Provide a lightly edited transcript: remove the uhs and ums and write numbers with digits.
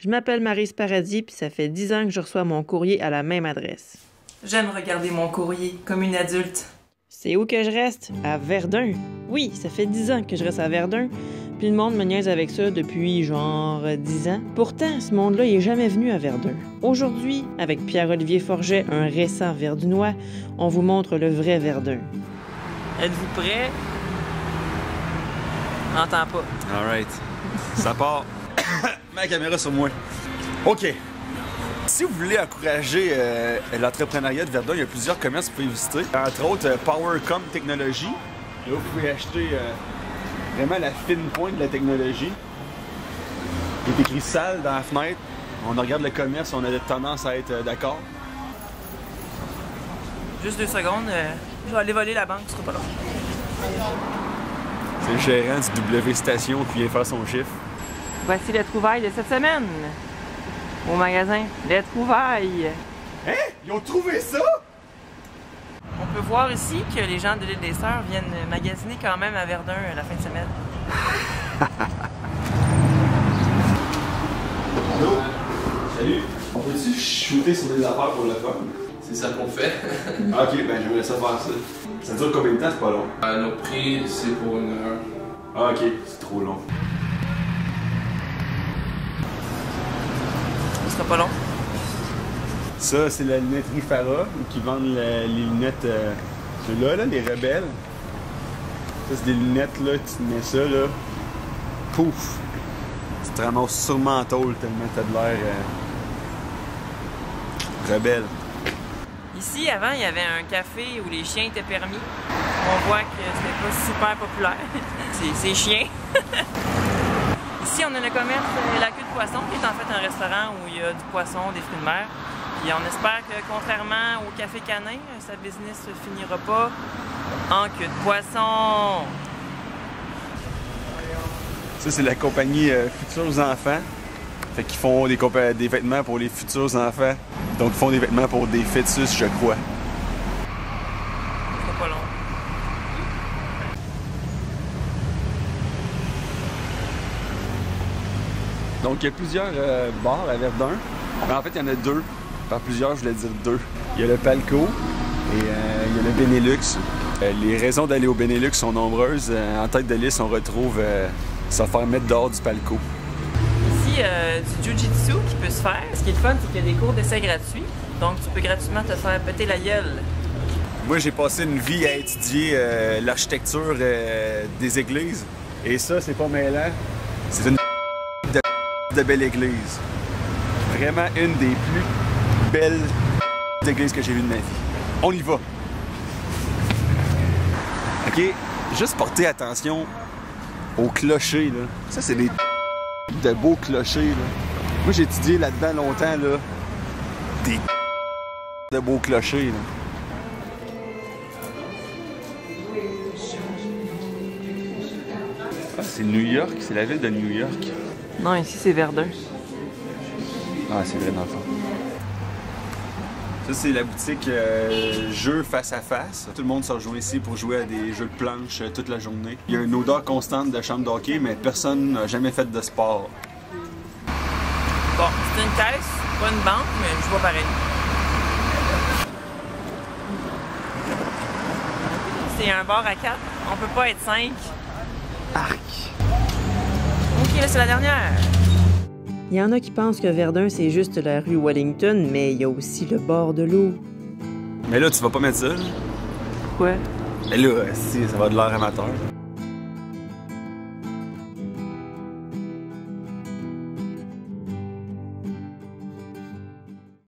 Je m'appelle Maryse Paradis, puis ça fait 10 ans que je reçois mon courrier à la même adresse. J'aime regarder mon courrier comme une adulte. C'est où que je reste? À Verdun. Oui, ça fait 10 ans que je reste à Verdun, puis le monde me niaise avec ça depuis genre 10 ans. Pourtant, ce monde-là, il est jamais venu à Verdun. Aujourd'hui, avec Pierre-Olivier Forget, un récent Verdunois, on vous montre le vrai Verdun. Êtes-vous prêts? J'entends pas. Alright. Ça part. Ma caméra sur moi. OK. Si vous voulez encourager l'entrepreneuriat de Verdun, il y a plusieurs commerces que vous pouvez visiter. Entre autres, Powercom Technologies. Là, vous pouvez acheter vraiment la fine pointe de la technologie. Il est écrit salle dans la fenêtre. On regarde le commerce, on a tendance à être d'accord. Juste 2 secondes, je vais aller voler la banque, ce sera pas long. C'est le gérant du W Station qui vient faire son chiffre. Voici les trouvailles de cette semaine. Au magasin, les trouvailles. Hein? Ils ont trouvé ça? On peut voir ici que les gens de l'île des Sœurs viennent magasiner quand même à Verdun la fin de semaine. Allô? Salut. On peut-tu shooter sur des affaires pour le fun? C'est ça qu'on fait. Ah, ok, ben j'aimerais ça faire ça. Ça dure combien de temps? C'est pas long. Nos prix, c'est pour 1 heure. Ah, ok, c'est trop long. Ce sera pas long. Ça, c'est la lunetterie Farah, qui vendent les lunettes, ceux-là, là, les rebelles. Ça, c'est des lunettes, là, tu mets ça, là, pouf! Tu te ramasses sur le menthol tellement t'as de l'air rebelle. Ici, avant, il y avait un café où les chiens étaient permis. On voit que c'était pas super populaire. C'est chiant. Ici, on a le commerce La Queue de Poisson, qui est en fait un restaurant où il y a du poisson, des fruits de mer. Et on espère que, contrairement au Café Canin, sa business ne finira pas en queue de poisson. Ça, c'est la compagnie Futurs Enfants. Fait qu'ils font des vêtements pour les futurs enfants. Donc, ils font des vêtements pour des fœtus, je crois. C'est pas long. Donc, il y a plusieurs bars à Verdun. Mais en fait, il y en a 2. Par plusieurs, je voulais dire 2. Il y a le Palco et il y a le Benelux. Les raisons d'aller au Benelux sont nombreuses. En tête de liste, on retrouve se faire mettre dehors du Palco. Ici, du jiu-jitsu qui peut se faire. Ce qui est le fun, c'est qu'il y a des cours d'essai gratuits. Donc, tu peux gratuitement te faire péter la gueule. Moi, j'ai passé une vie à étudier l'architecture des églises. Et ça, c'est pas mêlant. C'est une de belle église. Vraiment une des plus belles églises que j'ai vues de ma vie. On y va. OK? Juste porter attention aux clochers, là. Ça, c'est des de beaux clochers, là. Moi, j'ai étudié là-dedans longtemps, là. Des de beaux clochers, là. Ah, c'est New York, c'est la ville de New York. Non, ici, c'est Verdun. Ah, c'est vrai, dans le fond. Ça, c'est la boutique jeux face à face. Tout le monde se rejoint ici pour jouer à des jeux de planche toute la journée. Il y a une odeur constante de chambre d'hockey, mais personne n'a jamais fait de sport. Bon, c'est une caisse, pas une banque, mais je vois pareil. C'est un bar à 4, on peut pas être 5. Arc! Ok, là, c'est la dernière. Il y en a qui pensent que Verdun, c'est juste la rue Wellington, mais il y a aussi le bord de l'eau. Mais là, tu vas pas mettre ça, là? Quoi? Mais là, si, ça va de l'air amateur.